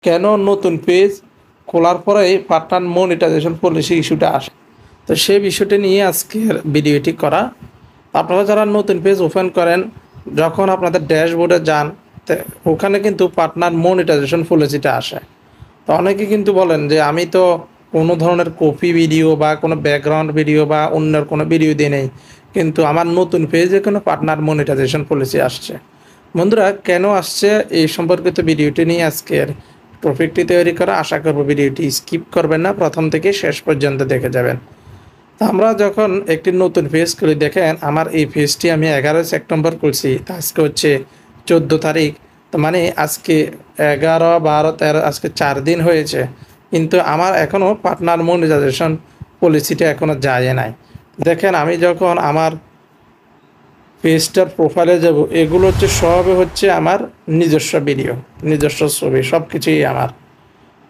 কেন নতুন পেজ খোলার পরেই পার্টনার মনিটাইজেশন পলিসি ইস্যুটা আসে। তো সেই বিষয়টি নিয়ে আজকের ভিডিওটি করা। আপনারা যারা নতুন পেজ ওপেন করেন, যখন আপনাদের ড্যাশবোর্ডে যান, ওখানে কিন্তু পার্টনার মনিটাইজেশন পলিসিটা আসে। তো অনেকে কিন্তু বলেন যে আমি তো কোনো ধরনের কপি ভিডিও বা কোনো ব্যাকগ্রাউন্ড ভিডিও বা অন্যের কোনো ভিডিও দিয়ে নেই, কিন্তু আমার নতুন পেজে কোনো পার্টনার মনিটাইজেশন পলিসি আসছে। বন্ধুরা, কেন আসছে এই সম্পর্কিত ভিডিওটি নিয়ে আজকের টপিকটি তৈরি করা। আশা করব ভিডিওটি স্কিপ করবেন না, প্রথম থেকে শেষ পর্যন্ত দেখে যাবেন। তো আমরা যখন একটি নতুন পেজ করি, দেখেন আমার এই পেজটি আমি 11 সেপ্টেম্বর করছি, তা আজকে হচ্ছে 14 তারিখ। তো মানে আজকে 11, 12, 13, আজকে 4 দিন হয়েছে, কিন্তু আমার এখনও পার্টনার মনিটাইজেশন পলিসিটা এখনও যায় নাই। দেখেন আমি যখন আমার পেজটার প্রোফাইলে যাব, এগুলো হচ্ছে সবই হচ্ছে আমার নিজস্ব ভিডিও, নিজস্ব ছবি, সব কিছুই আমার।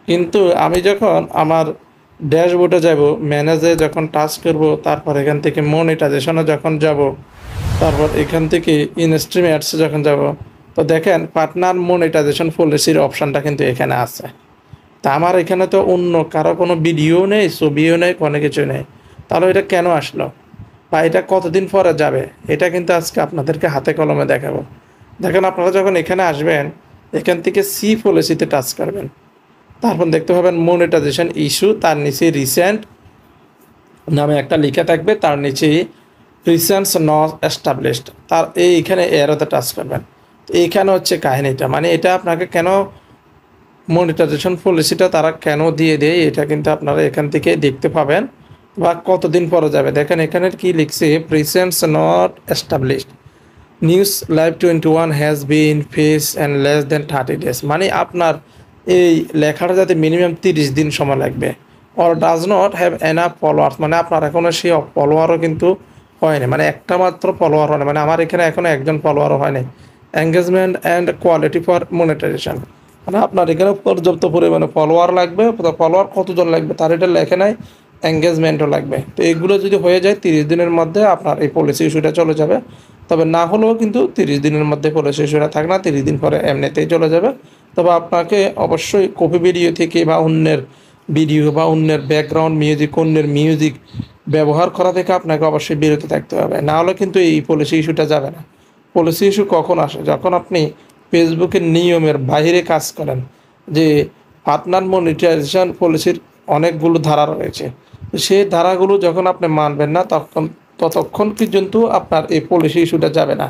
কিন্তু আমি যখন আমার ড্যাশবোর্ডে যাব, ম্যানেজে যখন টাচ করব, তারপর এখান থেকে মনিটাইজেশনে যখন যাব, তারপর এখান থেকে ইনস্ট্রিম অ্যাডসে যখন যাব, তো দেখেন পার্টনার মনিটাইজেশন পলিসির অপশানটা কিন্তু এখানে আছে। তা আমার এখানে তো অন্য কারো কোনো ভিডিও নেই, ছবিও নেই, কোনো কিছু নেই। তাহলে এটা কেন আসলো বা এটা কতদিন পরে যাবে, এটা কিন্তু আজকে আপনাদেরকে হাতে কলমে দেখাবো। দেখেন আপনারা যখন এখানে আসবেন, এখান থেকে সি পলিসিতে টাচ করবেন, তারপর দেখতে পাবেন মনিটাইজেশন ইস্যু, তার নিচে রিসেন্ট নামে একটা লেখা থাকবে, তার নিচে রিসেন্টস নট এস্টাবলিশড, তার এইখানে এরোতে টাচ করবেন। তো এইখানে হচ্ছে কাহিনীটা, মানে এটা আপনাকে কেন মনিটাইজেশন পলিসিটা তারা কেন দিয়ে দেয়, এটা কিন্তু আপনারা এখান থেকে দেখতে পাবেন বা কতদিন পরে যাবে। দেখেন এখানে কি লিখছে, presents not established, news live 21 has been face and less than 30 days. মানে আপনার এই লেখাটা যাতে মিনিমাম 30 দিন সময় লাগবে। Or does not have enough followers, মানে আপনার এখনও সেই ফলোয়ারও কিন্তু হয়নি, মানে একটা মাত্র ফলোয়ার হয়নি, মানে আমার এখানে এখনও একজন ফলোয়ারও হয়নি। Engagement and quality for monetisation, মানে আপনার এখানে পর্যাপ্ত পরিমাণে ফলোয়ার লাগবে, ফলোয়ার কতজন লাগবে তার এটা লেখে নাই, এঙ্গেজমেন্টও লাগবে। তো এগুলো যদি হয়ে যায় 30 দিনের মধ্যে আপনার এই পলিসি ইস্যুটা চলে যাবে। তবে না হলেও কিন্তু 30 দিনের মধ্যে পলিসি ইস্যুটা থাকে না, 30 দিন পরে এমনিতেই চলে যাবে। তবে আপনাকে অবশ্যই কপি ভিডিও থেকে বা অন্যের ভিডিও বা অন্যের ব্যাকগ্রাউন্ড মিউজিক, অন্যের মিউজিক ব্যবহার করা থেকে আপনাকে অবশ্যই বিরত থাকতে হবে, না হলে কিন্তু এই পলিসি ইস্যুটা যাবে না। পলিসি ইস্যু কখন আসে, যখন আপনি ফেসবুকের নিয়মের বাইরে কাজ করেন। যে পার্টনার মনিটাইজেশন পলিসির অনেকগুলো ধারা রয়েছে, সেই ধারাগুলো যখন আপনি মানবেন না, ততক্ষণ পর্যন্ত আপনার এই পলিসি ইস্যুটা যাবে না।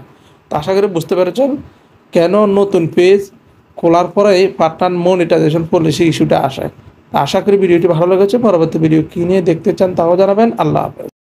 তো আশা করি বুঝতে পেরেছেন কেন নতুন পেজ খোলার পরেই পার্টনার মনিটাইজেশন পলিসি ইস্যুটা আসে। আশা করি ভিডিওটি ভালো লেগেছে। পরবর্তী ভিডিও কী নিয়ে দেখতে চান তাও জানাবেন। আল্লাহ হাফেজ।